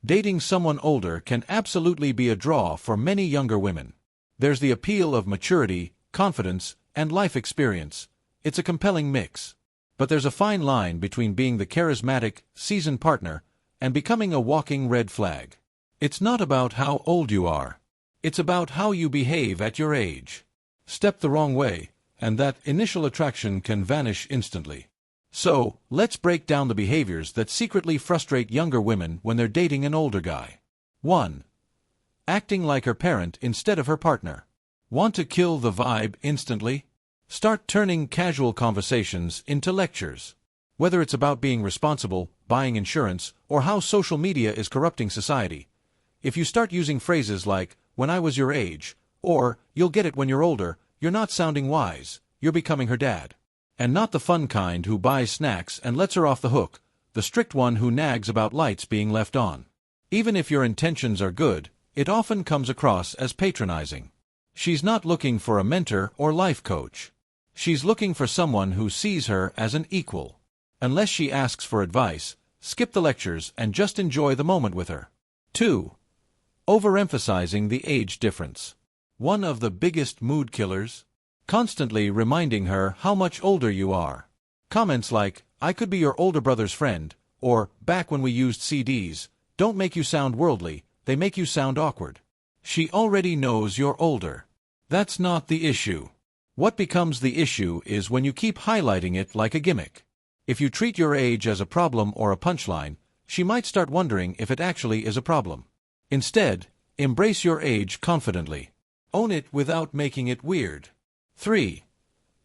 Dating someone older can absolutely be a draw for many younger women. There's the appeal of maturity, confidence, and life experience. It's a compelling mix. But there's a fine line between being the charismatic, seasoned partner and becoming a walking red flag. It's not about how old you are. It's about how you behave at your age. Step the wrong way, and that initial attraction can vanish instantly. So, let's break down the behaviors that secretly frustrate younger women when they're dating an older guy. 1. Acting like her parent instead of her partner. Want to kill the vibe instantly? Start turning casual conversations into lectures. Whether it's about being responsible, buying insurance, or how social media is corrupting society. If you start using phrases like, "when I was your age," or "you'll get it when you're older," you're not sounding wise, you're becoming her dad. And not the fun kind who buys snacks and lets her off the hook, the strict one who nags about lights being left on. Even if your intentions are good, it often comes across as patronizing. She's not looking for a mentor or life coach. She's looking for someone who sees her as an equal. Unless she asks for advice, skip the lectures and just enjoy the moment with her. 2. Overemphasizing the age difference. One of the biggest mood killers. Constantly reminding her how much older you are. Comments like, "I could be your older brother's friend," or "back when we used CDs," don't make you sound worldly, they make you sound awkward. She already knows you're older. That's not the issue. What becomes the issue is when you keep highlighting it like a gimmick. If you treat your age as a problem or a punchline, she might start wondering if it actually is a problem. Instead, embrace your age confidently. Own it without making it weird. 3.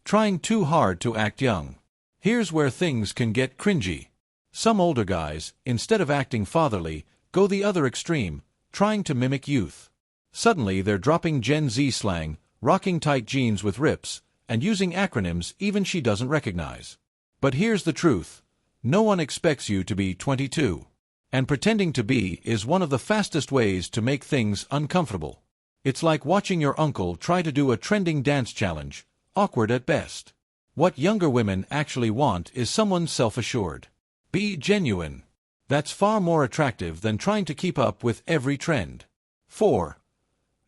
Trying too hard to act young. Here's where things can get cringy. Some older guys, instead of acting fatherly, go the other extreme, trying to mimic youth. Suddenly they're dropping Gen Z slang, rocking tight jeans with rips, and using acronyms even she doesn't recognize. But here's the truth. No one expects you to be 22. And pretending to be is one of the fastest ways to make things uncomfortable. It's like watching your uncle try to do a trending dance challenge, awkward at best. What younger women actually want is someone self-assured. Be genuine. That's far more attractive than trying to keep up with every trend. 4.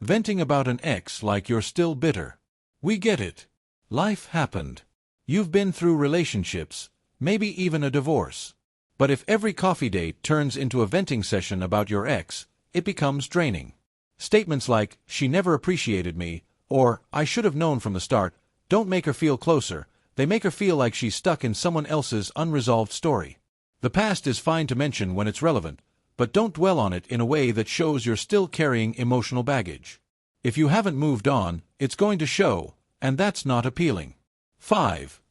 Venting about an ex like you're still bitter. We get it. Life happened. You've been through relationships, maybe even a divorce. But if every coffee date turns into a venting session about your ex, it becomes draining. Statements like, "she never appreciated me," or "I should have known from the start," don't make her feel closer, they make her feel like she's stuck in someone else's unresolved story. The past is fine to mention when it's relevant, but don't dwell on it in a way that shows you're still carrying emotional baggage. If you haven't moved on, it's going to show, and that's not appealing. 5.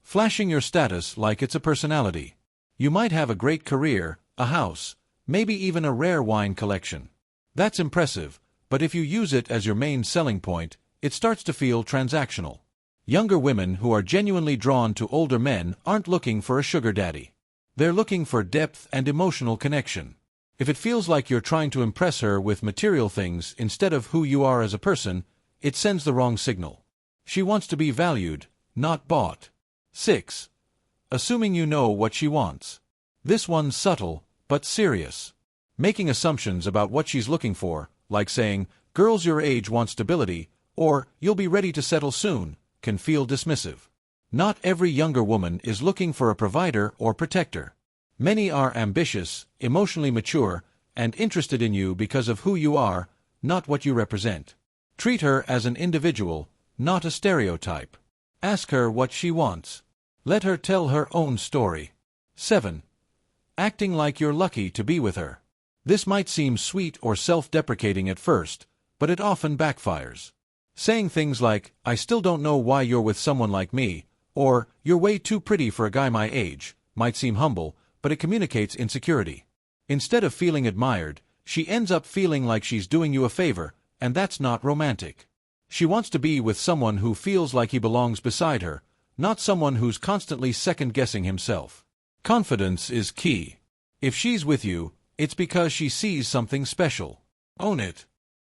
Flashing your status like it's a personality. You might have a great career, a house, maybe even a rare wine collection. That's impressive, but if you use it as your main selling point, it starts to feel transactional. Younger women who are genuinely drawn to older men aren't looking for a sugar daddy. They're looking for depth and emotional connection. If it feels like you're trying to impress her with material things instead of who you are as a person, it sends the wrong signal. She wants to be valued, not bought. 6. Assuming you know what she wants. This one's subtle, but serious. Making assumptions about what she's looking for, like saying, "girls your age want stability," or "you'll be ready to settle soon," can feel dismissive. Not every younger woman is looking for a provider or protector. Many are ambitious, emotionally mature, and interested in you because of who you are, not what you represent. Treat her as an individual, not a stereotype. Ask her what she wants. Let her tell her own story. 7. Acting like you're lucky to be with her. This might seem sweet or self-deprecating at first, but it often backfires. Saying things like, "I still don't know why you're with someone like me," or "you're way too pretty for a guy my age," might seem humble, but it communicates insecurity. Instead of feeling admired, she ends up feeling like she's doing you a favor, and that's not romantic. She wants to be with someone who feels like he belongs beside her, not someone who's constantly second-guessing himself. Confidence is key. If she's with you, it's because she sees something special. Own it.